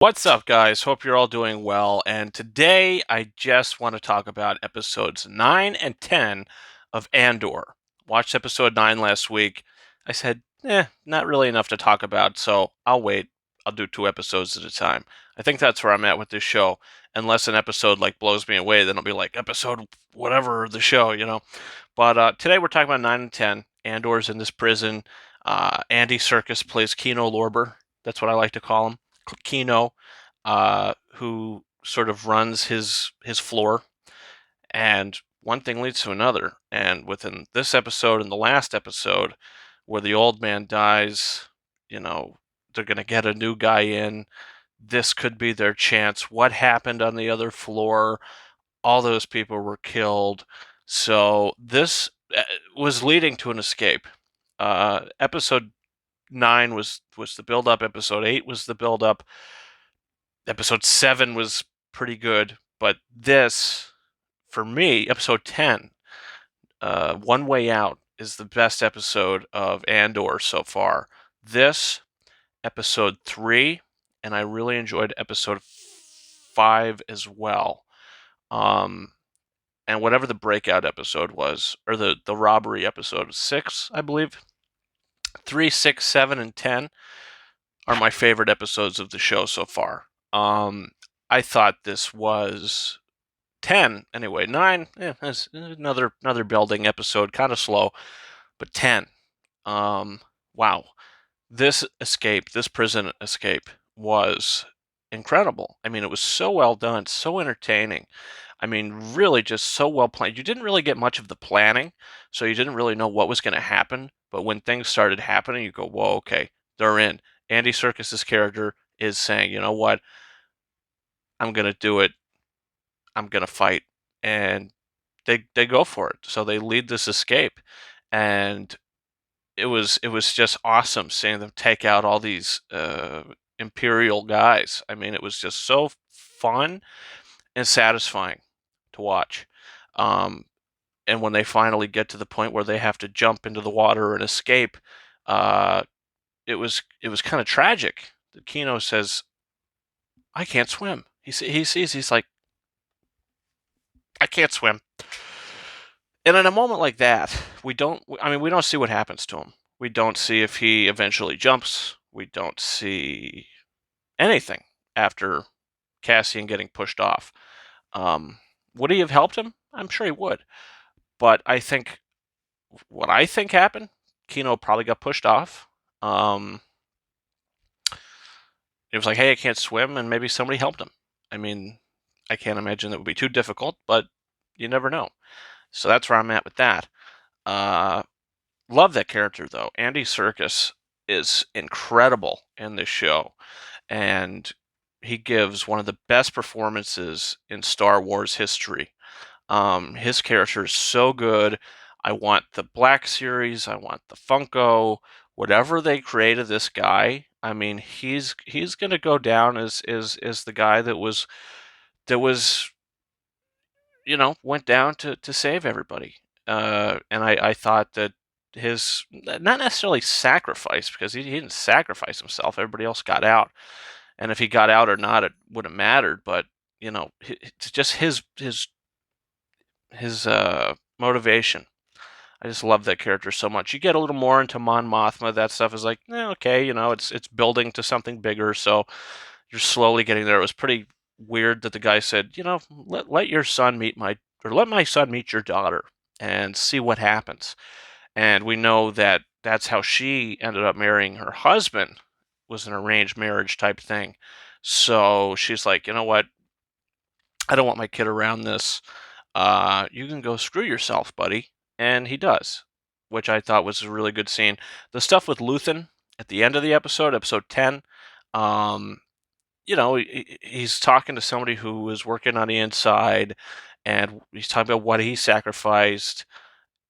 What's up, guys? Hope you're all doing well. And today I just want to talk about episodes 9 and 10 of Andor. Watched episode 9 last week. I said, not really enough to talk about, so I'll wait. I'll do 2 episodes at a time. I think that's where I'm at with this show. Unless an episode like blows me away, then it'll be like episode whatever the show. But today we're talking about 9 and 10. Andor's in this prison. Andy Serkis plays Kino Lorber. That's what I like to call him. Kino, who sort of runs his floor, and one thing leads to another. And within this episode and the last episode, where the old man dies, they're gonna get a new guy in. This could be their chance. What happened on the other floor? All those people were killed. So this was leading to an escape. Episode 9 was the build up. Episode 8 was the build up. Episode 7 was pretty good, but this, for me, episode 10, One Way Out, is the best episode of Andor so far. This, episode 3, and I really enjoyed episode 5 as well. And whatever the breakout episode was, or the robbery episode, 6, I believe. 3, 6, 7, and 10 are my favorite episodes of the show so far. I thought this was 10 anyway. 9, it's another building episode, kind of slow, but 10. Wow, this prison escape was incredible. I mean, it was so well done, so entertaining. I mean, really just so well planned. You didn't really get much of the planning, so you didn't really know what was going to happen. But when things started happening, you go, whoa, okay, they're in. Andy Serkis's character is saying, you know what, I'm going to do it. I'm going to fight. And they go for it. So they lead this escape. And it was just awesome seeing them take out all these Imperial guys. I mean, it was just so fun and satisfying to watch. Um, and when they finally get to the point where they have to jump into the water and escape, uh, it was kind of tragic. Kino says, "I can't swim." He's like, "I can't swim." And in a moment like that, we don't. I mean, we don't see what happens to him. We don't see if he eventually jumps. We don't see anything after Cassian getting pushed off. Um, would he have helped him? I'm sure he would. But I think what I think happened, Kino probably got pushed off. Um, it was like, hey, I can't swim, and maybe somebody helped him. I mean, I can't imagine that would be too difficult, but you never know. So that's where I'm at with that. Uh, love that character though. Andy Serkis is incredible in this show, and he gives one of the best performances in Star Wars history. His character is so good. I want the Black Series. I want the Funko. Whatever they created this guy, I mean, he's gonna go down as the guy that was went down to save everybody. And I thought that his not necessarily sacrifice, because he didn't sacrifice himself. Everybody else got out, and if he got out or not, it wouldn't have mattered. But it's just his motivation. I just love that character so much. You get a little more into Mon Mothma. That stuff is like, okay, it's building to something bigger. So you're slowly getting there. It was pretty weird that the guy said, let your son meet let my son meet your daughter and see what happens. And we know that that's how she ended up marrying her husband, was an arranged marriage type thing. So she's like, you know what? I don't want my kid around this. You can go screw yourself, buddy. And he does, which I thought was a really good scene. The stuff with Luthen at the end of the episode 10, um, he's talking to somebody who is working on the inside, and he's talking about what he sacrificed,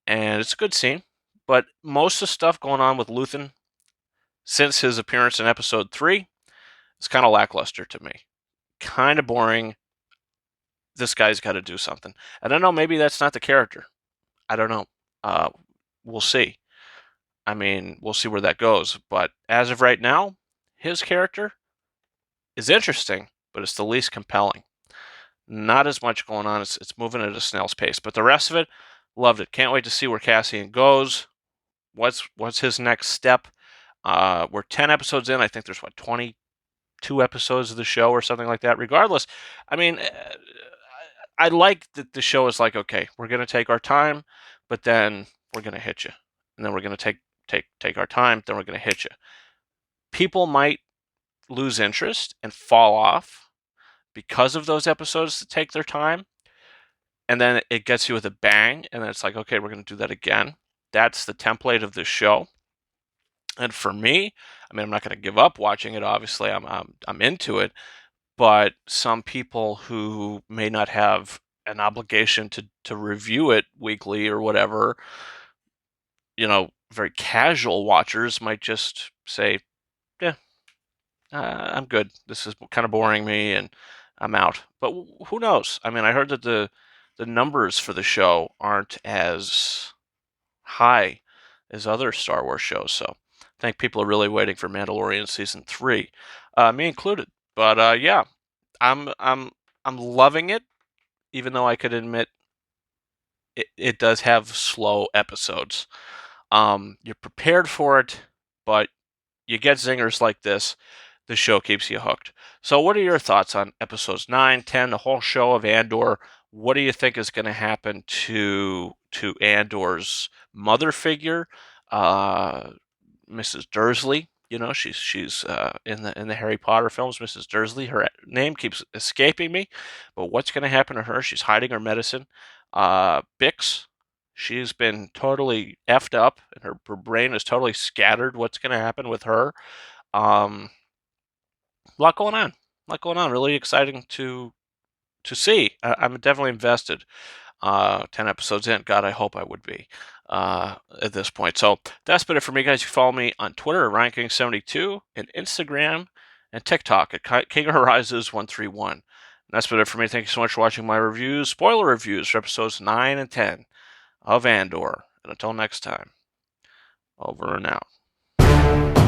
and it's a good scene. But most of the stuff going on with Luthen since his appearance in episode 3 is kind of lackluster to me. Kind of boring. This guy's got to do something. I don't know, maybe that's not the character. I don't know. Uh, we'll see. I mean, we'll see where that goes. But as of right now, his character is interesting, but it's the least compelling. Not as much going on. It's moving at a snail's pace. But the rest of it, loved it. Can't wait to see where Cassian goes. What's his next step? We're 10 episodes in. I think there's 22 episodes of the show or something like that. Regardless, I mean, I like that the show is like, okay, we're gonna take our time, but then we're gonna hit you, and then we're gonna take our time, then we're gonna hit you. People might lose interest and fall off because of those episodes that take their time, and then it gets you with a bang, and then it's like, okay, we're gonna do that again. That's the template of the show. And for me, I mean, I'm not going to give up watching it. Obviously, I'm into it. But some people who may not have an obligation to review it weekly or whatever, very casual watchers might just say, "Yeah, I'm good. This is kind of boring me, and I'm out." But who knows? I mean, I heard that the numbers for the show aren't as high as other Star Wars shows. So I think people are really waiting for Mandalorian season 3, me included. But yeah, I'm loving it, even though I could admit it does have slow episodes. You're prepared for it, but you get zingers like this. The show keeps you hooked. So, what are your thoughts on episodes 9, 10, the whole show of Andor? What do you think is going to happen to Andor's mother figure, uh, Mrs. Dursley? She's in the Harry Potter films, Mrs. Dursley. Her name keeps escaping me, but what's going to happen to her? She's hiding her medicine. Bix, she's been totally effed up, and her brain is totally scattered. What's going to happen with her? Um, a lot going on. A lot going on. Really exciting to see. I'm definitely invested. 10 episodes in. God, I hope I would be at this point. So that's been it for me, guys. You can follow me on Twitter at RyanKing72 and Instagram and TikTok at King Horizons 131. And that's been it for me. Thank you so much for watching my reviews, spoiler reviews for episodes 9 and 10 of Andor. And until next time, over and out.